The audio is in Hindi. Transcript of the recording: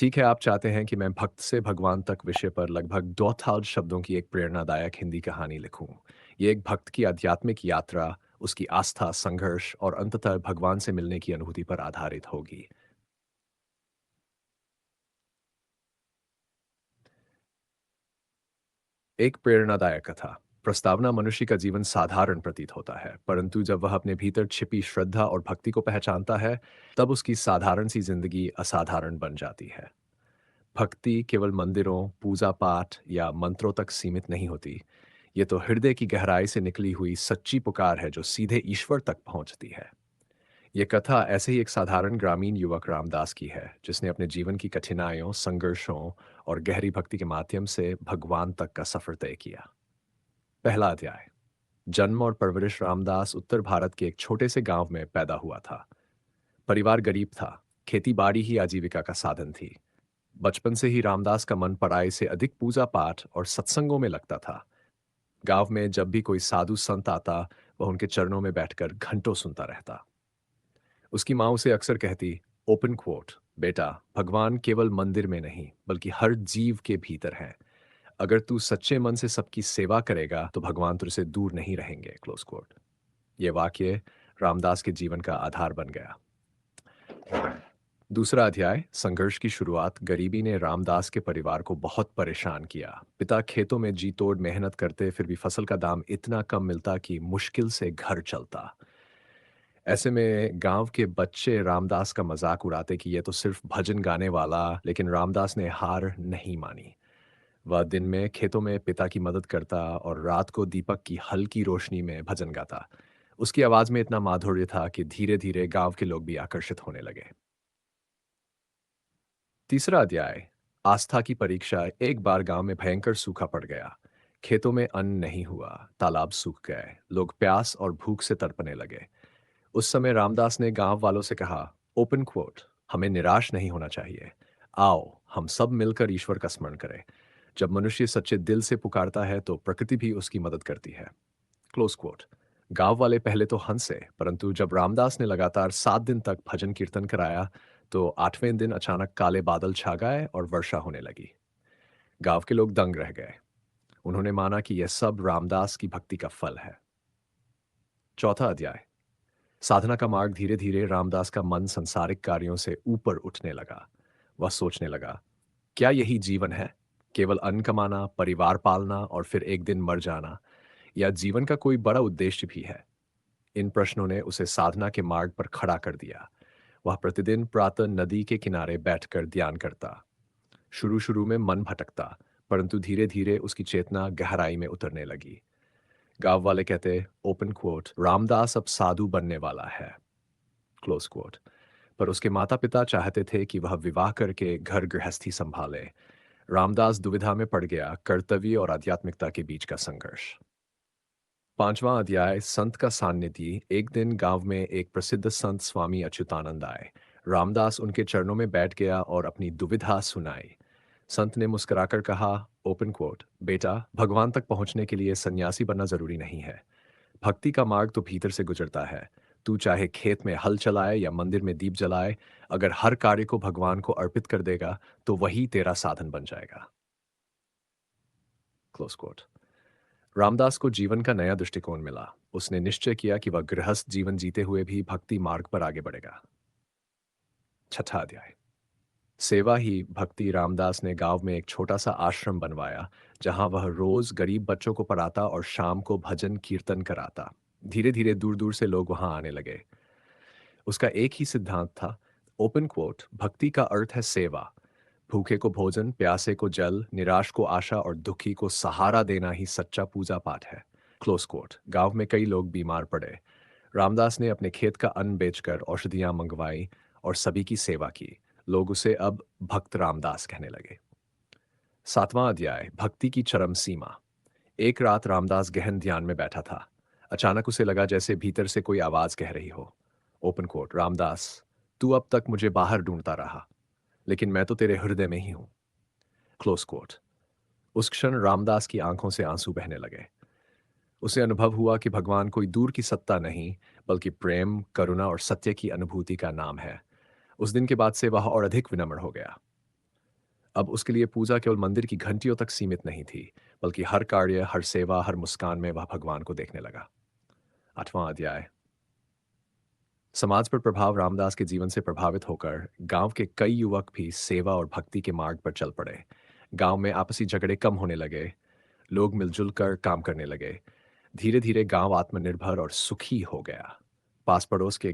ठीक है, आप चाहते हैं कि मैं भक्त से भगवान तक विषय पर लगभग 2000 शब्दों की एक प्रेरणादायक हिंदी कहानी लिखूं। ये एक भक्त की आध्यात्मिक यात्रा, उसकी आस्था, संघर्ष और अंततः भगवान से मिलने की अनुभूति पर आधारित होगी। एक प्रेरणादायक कथा। प्रस्तावना मनुष्य का जीवन साधारण प्रतीत होता है, परंतु जब वह अपने भीतर छिपी श्रद्धा और भक्ति को पहचानता है, तब उसकी साधारण सी जिंदगी असाधारण बन जाती है। भक्ति केवल मंदिरों, पूजा पाठ या मंत्रों तक सीमित नहीं होती। ये तो हृदय की गहराई से निकली हुई सच्ची पुकार है जो सीधे ईश्वर तक पहुंचती है। ये कथा ऐसे ही एक साधारण ग्रामीण युवक रामदास की है, जिसने अपने जीवन की कठिनाइयों, संघर्षों और गहरी भक्ति के माध्यम से भगवान तक का सफर तय किया। पहला अध्याय। जन्म और परवरिश। रामदास उत्तर भारत के एक छोटे से गांव में पैदा हुआ था। परिवार गरीब था। खेती बाड़ी ही आजीविका का साधन थी। बचपन से ही रामदास का मन पढ़ाई से अधिक पूजा पाठ और सत्संगों में लगता था। गांव में जब भी कोई साधु संत आता, वह उनके चरणों में बैठकर घंटों सुनता रहता। उसकी माँ उसे अक्सर कहती, ओपन कोट, बेटा, भगवान केवल मंदिर में नहीं बल्कि हर जीव के भीतर है। अगर तू सच्चे मन से सबकी सेवा करेगा तो भगवान तुझसे दूर नहीं रहेंगे। Close quote. ये वाक्य रामदास के जीवन का आधार बन गया। दूसरा अध्याय। संघर्ष की शुरुआत। गरीबी ने रामदास के परिवार को बहुत परेशान किया। पिता खेतों में जी तोड़ मेहनत करते, फिर भी फसल का दाम इतना कम मिलता कि मुश्किल से घर चलता। ऐसे में गांव के बच्चे रामदास का मजाक उड़ाते कि ये तो सिर्फ भजन गाने वाला, लेकिन रामदास ने हार नहीं मानी। वह दिन में खेतों में पिता की मदद करता और रात को दीपक की हल्की रोशनी में भजन गाता। उसकी आवाज में इतना माधुर्य था कि धीरे धीरे गांव के लोग भी आकर्षित होने लगे। तीसरा अध्याय। आस्था की परीक्षा। एक बार गांव में भयंकर सूखा पड़ गया। खेतों में अन्न नहीं हुआ, तालाब सूख गए, लोग प्यास और भूख से तड़पने लगे। उस समय रामदास ने गांव वालों से कहा, ओपन कोट, हमें निराश नहीं होना चाहिए। आओ, हम सब मिलकर ईश्वर का स्मरण करें। जब मनुष्य सच्चे दिल से पुकारता है तो प्रकृति भी उसकी मदद करती है। Close quote. गांव वाले पहले तो हंसे, परंतु जब रामदास ने लगातार 7 दिन तक भजन कीर्तन कराया, तो 8वें दिन अचानक काले बादल छा गए और वर्षा होने लगी। गांव के लोग दंग रह गए। उन्होंने माना कि यह सब रामदास की भक्ति का फल है। चौथा अध्याय। साधना का मार्ग। धीरे धीरे रामदास का मन संसारिक कार्यों से ऊपर उठने लगा। वह सोचने लगा, क्या यही जीवन है? केवल अन्न कमाना, परिवार पालना और फिर एक दिन मर जाना, या जीवन का कोई बड़ा उद्देश्य भी है? इन प्रश्नों ने उसे साधना के मार्ग पर खड़ा कर दिया। वह प्रतिदिन प्रातः नदी के किनारे बैठकर ध्यान करता। शुरू शुरू में मन भटकता, परंतु धीरे धीरे उसकी चेतना गहराई में उतरने लगी। गांव वाले कहते, ओपन कोट, रामदास अब साधु बनने वाला है। Close quote. पर उसके माता पिता चाहते थे कि वह विवाह करके घर गृहस्थी संभाले। रामदास दुविधा में पड़ गया। कर्तव्य और आध्यात्मिकता के बीच का संघर्ष। पांचवां अध्याय। संत का सान्निध्य। एक दिन गांव में एक प्रसिद्ध संत स्वामी अच्युतानंद आए। रामदास उनके चरणों में बैठ गया और अपनी दुविधा सुनाई। संत ने मुस्कुराकर कहा, ओपन कोट, बेटा, भगवान तक पहुंचने के लिए सन्यासी बनना जरूरी नहीं है। भक्ति का मार्ग तो भीतर से गुजरता है। तू चाहे खेत में हल चलाए या मंदिर में दीप जलाए, अगर हर कार्य को भगवान को अर्पित कर देगा तो वही तेरा साधन बन जाएगा। Close coat. रामदास को जीवन का नया दृष्टिकोण मिला। उसने निश्चय किया कि वह गृहस्थ जीवन जीते हुए भी भक्ति मार्ग पर आगे बढ़ेगा। छठा अध्याय। सेवा ही भक्ति। रामदास ने गांव में एक छोटा सा आश्रम बनवाया, जहां वह रोज गरीब बच्चों को पढ़ाता और शाम को भजन कीर्तन कराता। धीरे धीरे दूर दूर से लोग वहां आने लगे। उसका एक ही सिद्धांत था, ओपन कोट, भक्ति का अर्थ है सेवा। भूखे को भोजन, प्यासे को जल, निराश को आशा और दुखी को सहारा देना ही सच्चा पूजा पाठ है। Close quote. गांव में कई लोग बीमार पड़े। रामदास ने अपने खेत का अन्न बेचकर औषधियां मंगवाई और सभी की सेवा की। लोग उसे अब भक्त रामदास कहने लगे। सातवां अध्याय। भक्ति की चरम सीमा। एक रात रामदास गहन ध्यान में बैठा था। अचानक उसे लगा जैसे भीतर से कोई आवाज कह रही हो, ओपन कोट, रामदास, तू अब तक मुझे बाहर ढूंढता रहा, लेकिन मैं तो तेरे हृदय में ही हूं। Close quote. उस क्षण रामदास की आंखों से आंसू बहने लगे। उसे अनुभव हुआ कि भगवान कोई दूर की सत्ता नहीं, बल्कि प्रेम, करुणा और सत्य की अनुभूति का नाम है। उस दिन के बाद से वह और अधिक विनम्र हो गया। अब उसके लिए पूजा केवल मंदिर की घंटियों तक सीमित नहीं थी, बल्कि हर कार्य, हर सेवा, हर मुस्कान में वह भगवान को देखने लगा। 8वां अध्याय। समाज पर प्रभाव। रामदास के जीवन से प्रभावित होकर गांव के कई युवक भी सेवा और भक्ति के मार्ग पर चल पड़े। गांव में आपसी झगड़े कम होने लगे, लोग मिलजुल कर काम करने लगे। धीरे धीरे गांव आत्मनिर्भर और सुखी हो गया। पास पड़ोस के